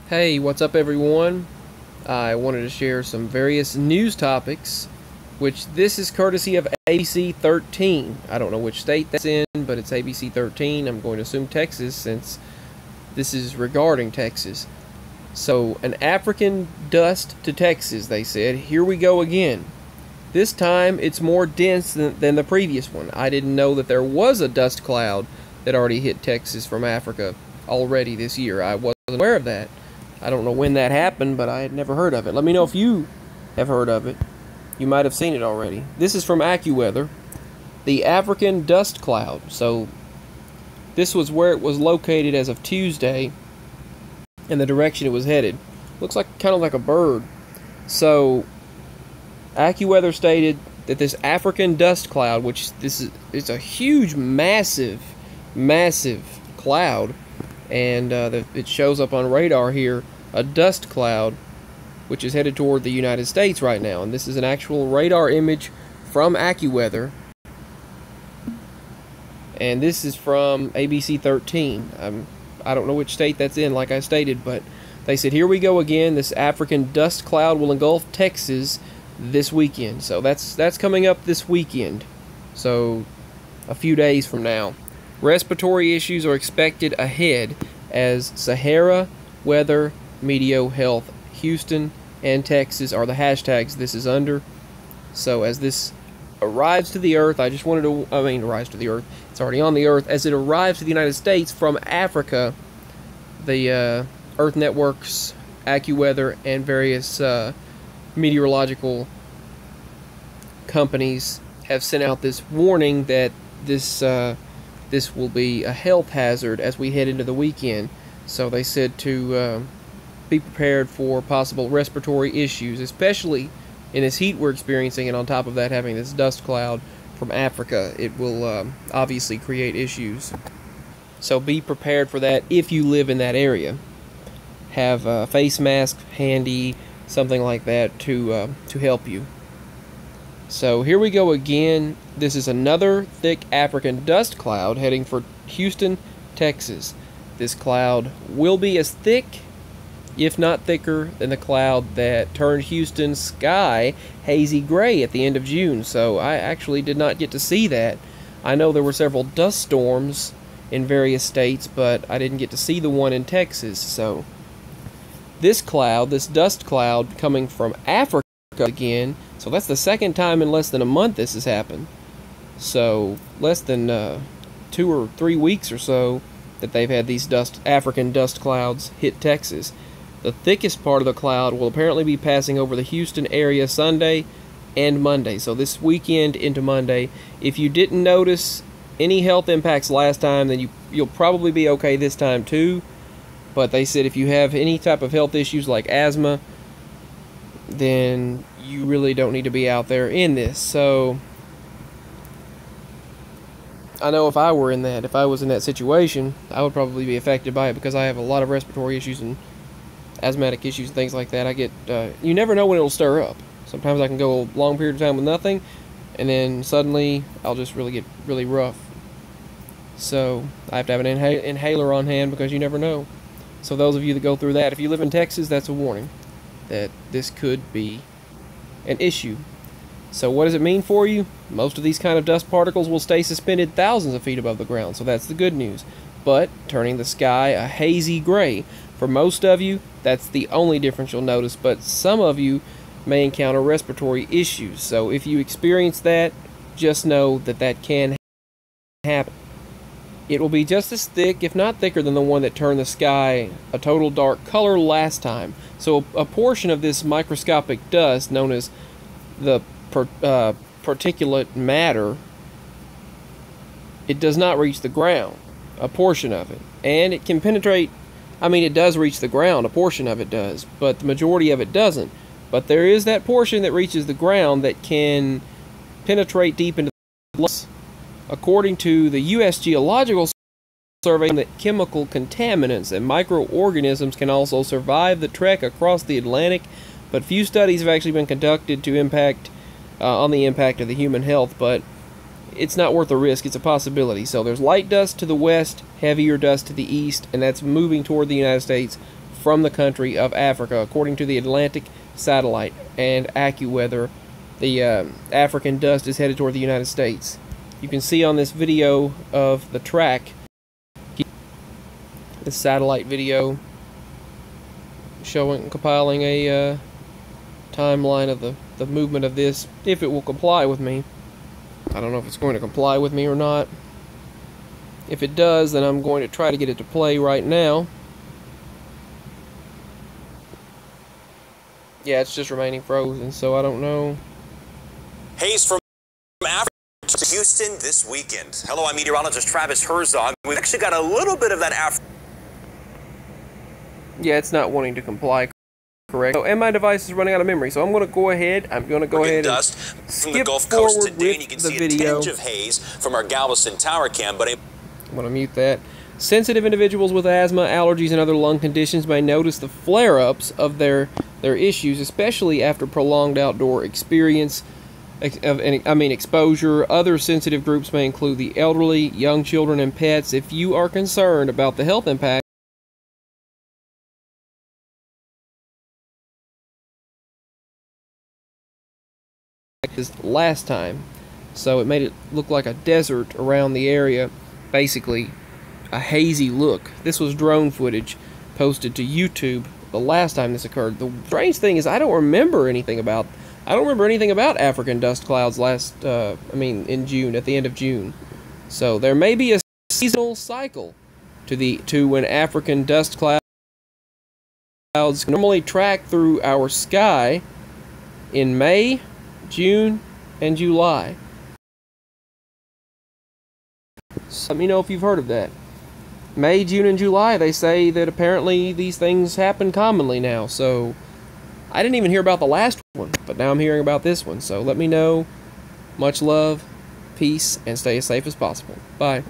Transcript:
Hey, what's up everyone? I wanted to share some various news topics, which this is courtesy of ABC 13. I don't know which state that's in, but it's ABC 13. I'm going to assume Texas since this is regarding Texas. So, an African dust to Texas, they said. Here we go again. This time it's more dense than the previous one. I didn't know that there was a dust cloud that already hit Texas from Africa already this year. I wasn't aware of that. I don't know when that happened, but I had never heard of it. Let me know if you have heard of it. You might have seen it already. This is from AccuWeather. The African dust cloud. So, this was where it was located as of Tuesday, and the direction it was headed. Looks like kind of like a bird. So, AccuWeather stated that this African dust cloud, which it's a huge, massive cloud, and it shows up on radar here, a dust cloud, which is headed toward the United States right now. And this is an actual radar image from AccuWeather. And this is from ABC 13. I don't know which state that's in, like I stated, but they said, here we go again. This African dust cloud will engulf Texas this weekend. So that's coming up this weekend. So a few days from now. Respiratory issues are expected ahead as Sahara Weather Meteo Health Houston and Texas are the hashtags this is under. So as this arrives to the earth, arrives to the earth, it's already on the earth. As it arrives to the United States from Africa, the Earth Networks, AccuWeather, and various meteorological companies have sent out this warning that this will be a health hazard as we head into the weekend. So they said to be prepared for possible respiratory issues, especially in this heat we're experiencing, and on top of that having this dust cloud from Africa. It will obviously create issues. So be prepared for that if you live in that area. Have a face mask handy, something like that to help you. So here we go again. This is another thick African dust cloud heading for Houston, Texas. This cloud will be as thick, if not thicker, than the cloud that turned Houston's sky hazy gray at the end of June. So I actually did not get to see that. I know there were several dust storms in various states, but I didn't get to see the one in Texas. So this cloud, this dust cloud coming from Africa again, so that's the second time in less than a month this has happened. So less than 2 or 3 weeks or so that they've had these African dust clouds hit Texas. The thickest part of the cloud will apparently be passing over the Houston area Sunday and Monday. So this weekend into Monday. If you didn't notice any health impacts last time, then you'll probably be okay this time too. But they said if you have any type of health issues like asthma, then you really don't need to be out there in this. So I know if I was in that situation, I would probably be affected by it because I have a lot of respiratory issues and asthmatic issues and things like that. I get, you never know when it'll stir up. Sometimes I can go a long period of time with nothing, and then suddenly I'll just really get really rough. So I have to have an inhaler on hand because you never know. So those of you that go through that, if you live in Texas, that's a warning that this could be an issue. So what does it mean for you? Most of these kind of dust particles will stay suspended thousands of feet above the ground, so that's the good news. But turning the sky a hazy gray. For most of you, that's the only difference you'll notice, but some of you may encounter respiratory issues. So if you experience that, just know that that can happen. It will be just as thick, if not thicker, than the one that turned the sky a total dark color last time. So a portion of this microscopic dust, known as the particulate matter, it does not reach the ground, a portion of it. And it can penetrate, it does reach the ground, a portion of it does, but the majority of it doesn't. But there is that portion that reaches the ground that can penetrate deep into the lungs. According to the U.S. Geological Survey, that chemical contaminants and microorganisms can also survive the trek across the Atlantic, but few studies have actually been conducted to on the impact of the human health, but it's not worth the risk. It's a possibility. So there's light dust to the west, heavier dust to the east, and that's moving toward the United States from the country of Africa, according to the Atlantic Satellite and AccuWeather. The African dust is headed toward the United States. You can see on this video of the track, the satellite video, compiling a timeline of the movement of this, if it will comply with me. I don't know if it's going to comply with me or not. If it does, then I'm going to try to get it to play right now. Yeah, it's just remaining frozen, so I don't know. Haze from Africa to Houston this weekend. Hello, I'm meteorologist Travis Herzog. We've actually got a little bit of that Yeah, it's not wanting to comply. Correct. So, and my device is running out of memory, so I'm going to go ahead. I'm going to go ahead and from the Gulf Coast today, and you can the see video. a tinge of haze from our Galveston tower cam, but I'm going to mute that. Sensitive individuals with asthma, allergies, and other lung conditions may notice the flare-ups of their issues, especially after prolonged outdoor experience. Exposure. Other sensitive groups may include the elderly, young children, and pets. If you are concerned about the health impact this last time, so it made it look like a desert around the area, basically a hazy look. This was drone footage posted to YouTube the last time this occurred. The strange thing is I don't remember anything about African dust clouds in June, at the end of June. So there may be a seasonal cycle to when African dust clouds normally track through our sky in May, June, and July. So let me know if you've heard of that. May, June, and July, they say that apparently these things happen commonly now. So I didn't even hear about the last one, but now I'm hearing about this one. So let me know. Much love, peace, and stay as safe as possible. Bye.